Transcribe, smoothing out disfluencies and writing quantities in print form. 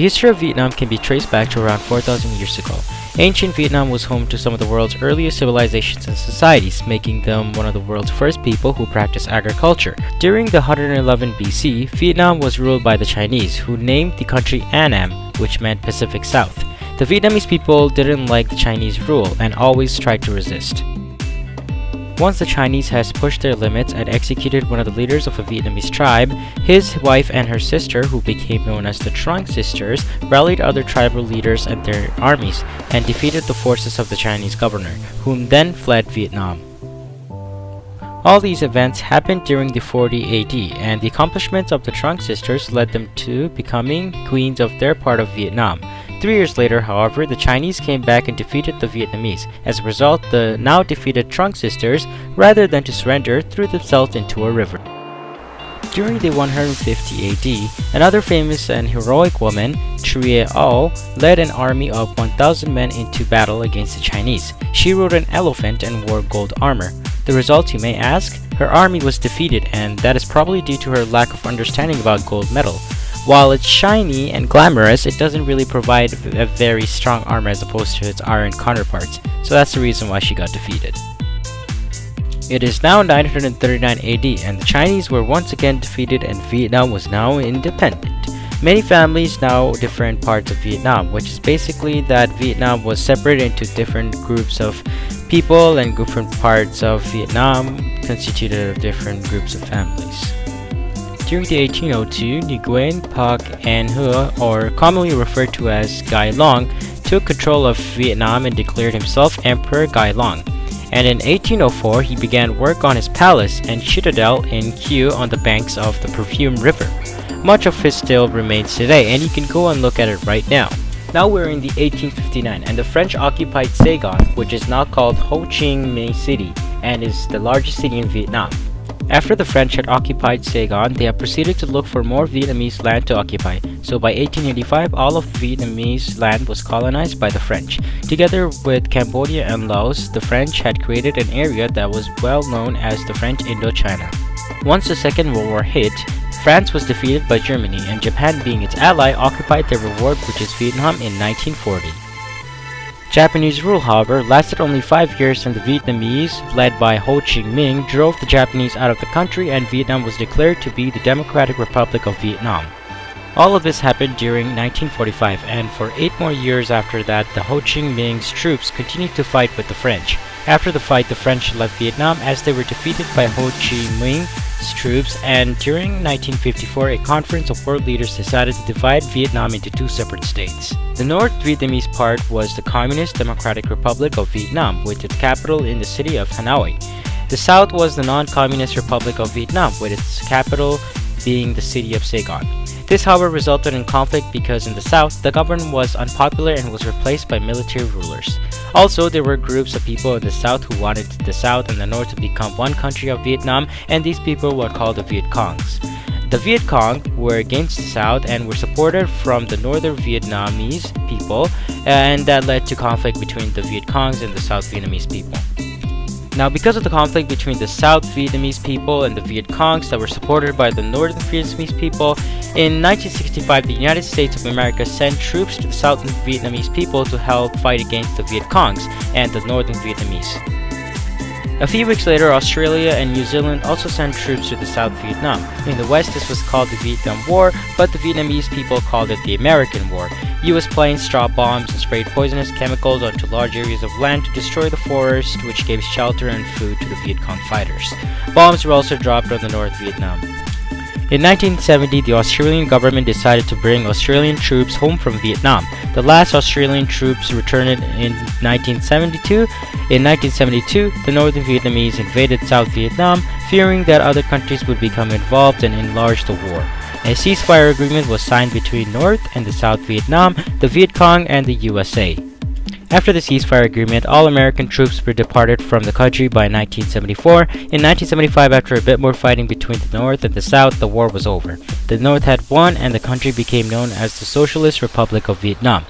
history of Vietnam can be traced back to around 4,000 years ago. Ancient Vietnam was home to some of the world's earliest civilizations and societies, making them one of the world's first people who practiced agriculture. During the 111 BC, Vietnam was ruled by the Chinese, who named the country Annam, which meant Pacific South. The Vietnamese people didn't like the Chinese rule and always tried to resist. Once the Chinese has pushed their limits and executed one of the leaders of a Vietnamese tribe, his wife and her sister, who became known as the Trung Sisters, rallied other tribal leaders and their armies and defeated the forces of the Chinese governor, whom then fled Vietnam. All these events happened during the 40 AD, and the accomplishments of the Trung Sisters led them to becoming queens of their part of Vietnam. 3 years later, however, the Chinese came back and defeated the Vietnamese. As a result, the now defeated Trung Sisters, rather than to surrender, threw themselves into a river. During the 150 AD, another famous and heroic woman, Trier Ao, led an army of 1,000 men into battle against the Chinese. She rode an elephant and wore gold armor. The result, you may ask? Her army was defeated, and that is probably due to her lack of understanding about gold metal. While it's shiny and glamorous, it doesn't really provide a very strong armor as opposed to its iron counterparts, so that's the reason why she got defeated. It is now 939 AD, and the Chinese were once again defeated and Vietnam was now independent. Many families now differ in parts of Vietnam, which is basically that Vietnam was separated into different groups of people, and different parts of Vietnam constituted of different groups of families. During the 1802, Nguyen, Pac, and Hua, or commonly referred to as Gai Long, took control of Vietnam and declared himself Emperor Gai Long. And in 1804, he began work on his palace and citadel in Kieu on the banks of the Perfume River. Much of it still remains today, and you can go and look at it right now. Now we're in the 1859, and the French occupied Saigon, which is now called Ho Chi Minh City, and is the largest city in Vietnam. After the French had occupied Saigon, they have proceeded to look for more Vietnamese land to occupy. So by 1885, all of Vietnamese land was colonized by the French. Together with Cambodia and Laos, the French had created an area that was well known as the French Indochina. Once the Second World War hit, France was defeated by Germany, and Japan, being its ally, occupied their reward, which is Vietnam, in 1940. Japanese rule, however, lasted only 5 years, and the Vietnamese, led by Ho Chi Minh, drove the Japanese out of the country, and Vietnam was declared to be the Democratic Republic of Vietnam. All of this happened during 1945, and for 8 more years after that, the Ho Chi Minh's troops continued to fight with the French. After the fight, the French left Vietnam as they were defeated by Ho Chi Minh's troops, and during 1954, a conference of world leaders decided to divide Vietnam into 2 separate states. The North Vietnamese part was the Communist Democratic Republic of Vietnam, with its capital in the city of Hanoi. The South was the Non-Communist Republic of Vietnam, with its capital being the city of Saigon. This, however, resulted in conflict because in the South, the government was unpopular and was replaced by military rulers. Also, there were groups of people in the South who wanted the South and the North to become one country of Vietnam, and these people were called the Viet Congs. The Viet Cong were against the South and were supported from the Northern Vietnamese people, and that led to conflict between the Viet Congs and the South Vietnamese people. Now, because of the conflict between the South Vietnamese people and the Viet Congs that were supported by the Northern Vietnamese people, in 1965, the United States of America sent troops to the South Vietnamese people to help fight against the Viet Congs and the Northern Vietnamese. A few weeks later, Australia and New Zealand also sent troops to the South Vietnam. In the West, this was called the Vietnam War, but the Vietnamese people called it the American War. US planes dropped bombs and sprayed poisonous chemicals onto large areas of land to destroy the forest, which gave shelter and food to the Viet Cong fighters. Bombs were also dropped on the North Vietnam. In 1970, the Australian government decided to bring Australian troops home from Vietnam. The last Australian troops returned in 1972. In 1972, the Northern Vietnamese invaded South Vietnam, fearing that other countries would become involved and enlarge the war. A ceasefire agreement was signed between North and the South Vietnam, the Viet Cong, and the USA. After the ceasefire agreement, all American troops were departed from the country by 1974. In 1975, after a bit more fighting between the North and the South, the war was over. The North had won and the country became known as the Socialist Republic of Vietnam.